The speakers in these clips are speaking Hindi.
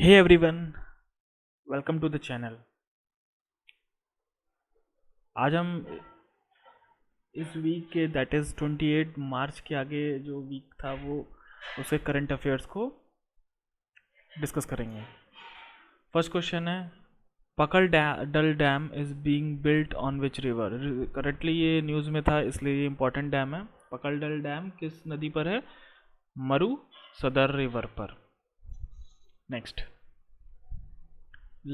Hey everyone, welcome to the channel. आज हम इस वीक के दैट इज़ 28 मार्च के आगे जो वीक था वो उसके करंट अफेयर्स को डिस्कस करेंगे. फर्स्ट क्वेश्चन है Pakal Dul dam is being built on which river. Currently ये न्यूज़ में था इसलिए ये इम्पोर्टेंट डैम है. पकल डल डैम किस नदी पर है? मरु सदर रिवर पर. Next,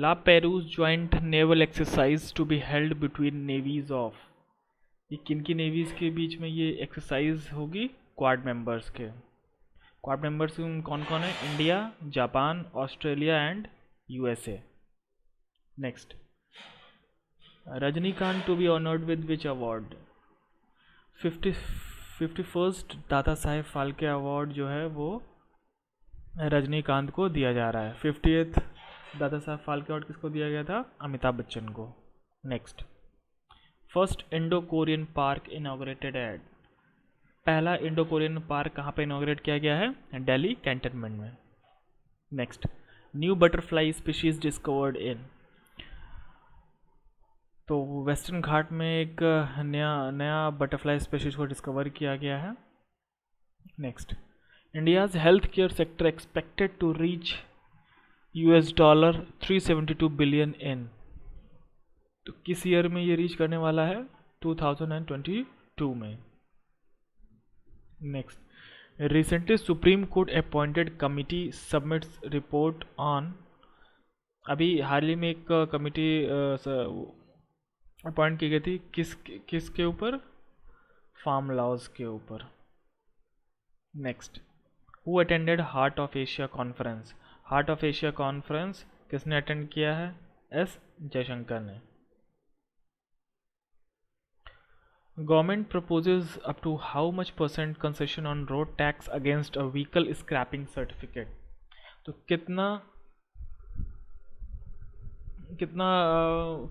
La Perouse joint naval exercise to be held between navies of. ये किन की नेवीज के बीच में ये एक्सरसाइज होगी? क्वाड मेंबर्स के. क्वाड मेंबर्स कौन कौन है? India, Japan, Australia and USA. Next, Rajinikanth to be honoured with which award? 51st Dada Saheb Phalke award जो है वो रजनीकांत को दिया जा रहा है. 50th दादा साहब फाल्के अवार्ड किसको दिया गया था? अमिताभ बच्चन को. Next, first Indo Korean park inaugurated at. पहला इंडो कोरियन पार्क कहाँ पे इनॉग्रेट किया गया है? दिल्ली कैंटनमेंट में. Next, new butterfly species discovered in. तो वेस्टर्न घाट में एक नया बटरफ्लाई स्पीशीज को डिस्कवर किया गया है. Next, India's health care sector expected to reach $372 billion in. तो किस ईयर में ये रीच करने वाला है? 2022 में. Next, recently supreme court appointed committee submits report on. अभी हाल ही में एक कमिटी अपॉइंट की गई थी किसके ऊपर? फार्म लॉज के ऊपर. Next, who attended Heart of Asia conference. Heart of Asia conference किसने अटेंड किया है? एस जयशंकर ने. Government proposes up to how much % concession on road tax against a vehicle scrapping certificate. तो कितना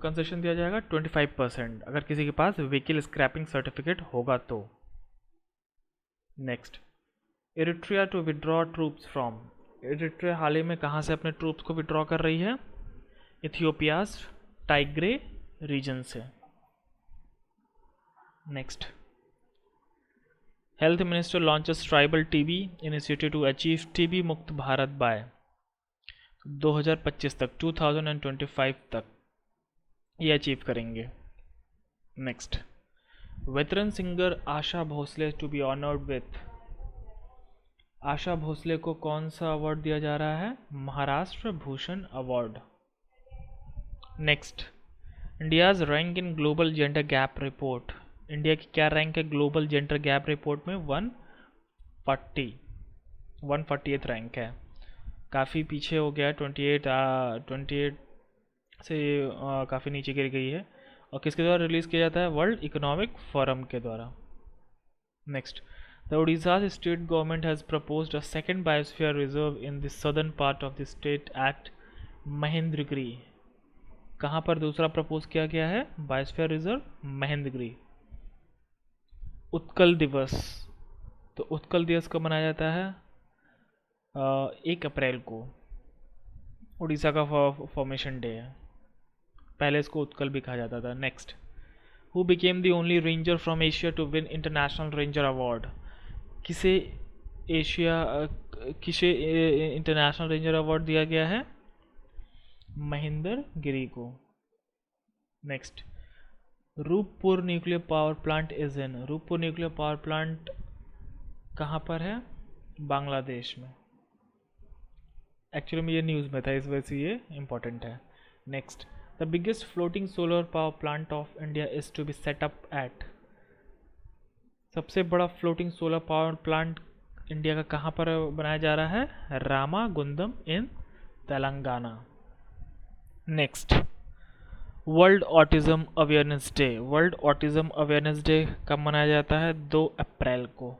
कंसेशन दिया जाएगा? 25% अगर किसी के पास व्हीकल स्क्रैपिंग सर्टिफिकेट होगा तो. Next, Eritrea to withdraw troops from. Eritrea हाल ही में कहाँ से अपने ट्रूप्स को विड्रॉ कर रही है? इथियोपियाज टाइग्रे रीजन से. Next, health minister launches tribal TB initiative to achieve TB मुक्त भारत बाय 2025 तक, 2025 तक ये अचीव करेंगे. Next, veteran singer Asha Bhosle to be honoured with. Asha Bhosle को कौन सा अवार्ड दिया जा रहा है? Maharashtra Bhushan award. Next, India's rank in global gender gap report. India की क्या रैंक है ग्लोबल जेंडर गैप रिपोर्ट में? 140th रैंक है. काफ़ी पीछे हो गया. 28 से काफ़ी नीचे गिर गई है. और किसके द्वारा रिलीज़ किया जाता है? वर्ल्ड इकोनॉमिक फोरम के द्वारा. Next, the Odisha state government has proposed a second biosphere reserve in the southern part of the state at Mahendragiri. कहाँ पर दूसरा प्रपोज किया गया है बायोस्फीयर रिजर्व? महेंद्रगिरी. उत्कल दिवस. तो उत्कल दिवस कब मनाया जाता है? 1 अप्रैल को. उड़ीसा का फॉर्मेशन डे है. पहले इसको उत्कल भी कहा जाता था. Next, who became the only ranger from Asia to win international ranger award. किसे इंटरनेशनल रेंजर अवार्ड दिया गया है? महेंद्र गिरी को. Next, Rooppur nuclear power plant is in. Rooppur nuclear power plant कहाँ पर है? बांग्लादेश में. एक्चुअली में ये न्यूज़ में था इस वजह से ये इम्पोर्टेंट है. Next, the biggest floating solar power plant of India is to be set up at. सबसे बड़ा floating solar power plant India का कहाँ पर बनाया जा रहा है? Ramagundam in Telangana. Next, world autism awareness day. World autism awareness day कब मनाया जाता है? 2 अप्रैल को.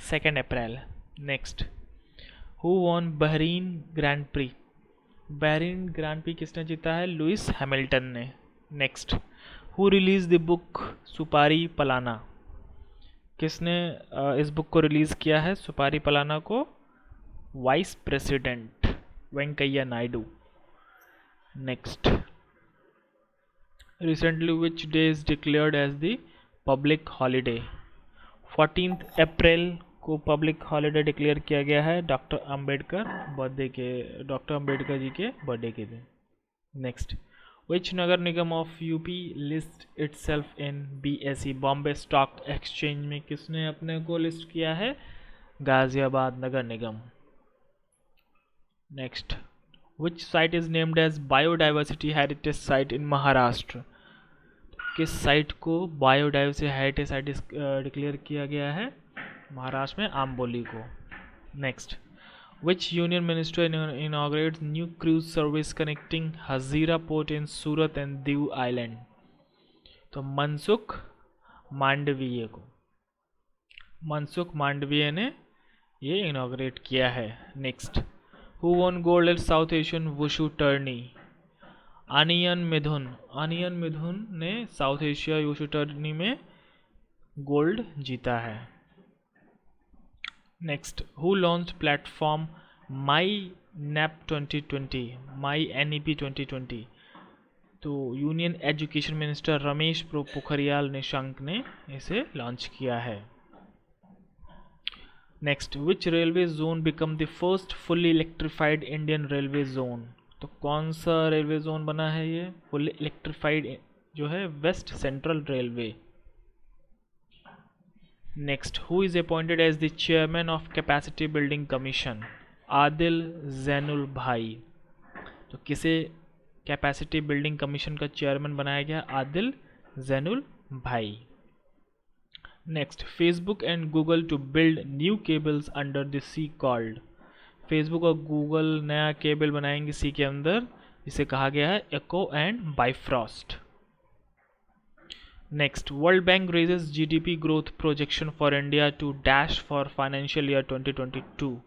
2 अप्रैल. Next, who won Bahrain Grand Prix. Bahrain Grand Prix किसने जीता है? लुइस हैमिल्टन ने. Next, who release the book सुपारी पलाना. किसने इस बुक को रिलीज़ किया है? सुपारी पलाना को vice president Venkaiah Naidu. Next, recently which day is declared as the public holiday? 14 अप्रैल को पब्लिक हॉलीडे डिक्लेयर किया गया है डॉक्टर अंबेडकर जी के बर्थडे के दिन। Next, which Nagar Nigam of UP list itself in BSE Bombay stock exchange में किसने अपने को लिस्ट किया है? Ghaziabad Nagar Nigam. Next, which site is named as biodiversity heritage site in Maharashtra? किस साइट को बायोडाइवर्सिटी हेरिटेज साइट डिक्लेयर किया गया है? महाराष्ट्र में आम्बोली को। Next, which union minister inaugurates new cruise service connecting Hazira port in Surat and Diu island? तो मनसुख मांडवीय ने ये इनॉग्रेट किया है। Next, who won gold at South Asian wushu tourney? Aniyan Mithun ने साउथ एशिया वुशु टर्नी में गोल्ड जीता है। Next, who launch platform my NEP 2020? तो union education minister Ramesh Pokhriyal Nishank ने इसे लॉन्च किया है। Next, which railway zone become the first fully electrified Indian railway zone? तो कौन सा रेलवे जोन बना है ये फुल्ली इलेक्ट्रिफाइड जो है? West central railway. Next, who is appointed as the chairman of capacity building commission? Adil Zainul Bhai. तो किसे कैपेसिटी बिल्डिंग कमीशन का चेयरमैन बनाया गया? Adil Zainul Bhai. Next, Facebook and Google to build new cables under the sea called? Facebook और गूगल नया केबल बनाएंगे सी के अंदर, जिसे कहा गया है Echo and Bifrost. Next, World Bank raises GDP growth projection for India to dash for financial year 2022?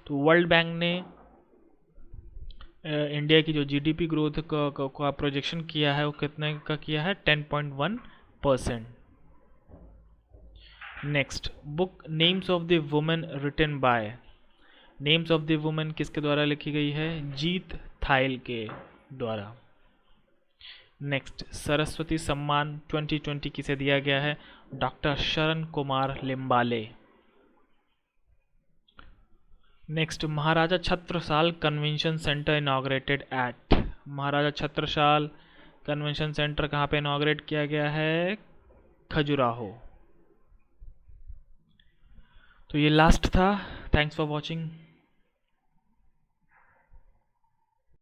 तो वर्ल्ड बैंक ने इंडिया की जो जीडीपी ग्रोथ का प्रोजेक्शन किया है वो कितने का किया है? 10.1%। Next, book names of the women written by? Names of the women किसके द्वारा लिखी गई है? जीत थाइल के द्वारा। नेक्स्ट, सरस्वती सम्मान 2020 किसे दिया गया है? Doctor Sharan Kumar Limbale. Next, Maharaja Chhatrasal convention centre inaugurated at? Maharaja Chhatrasal convention centre कहाँ पे इनॉग्रेट किया गया है? खजुराहो। तो ये लास्ट था। Thanks for watching.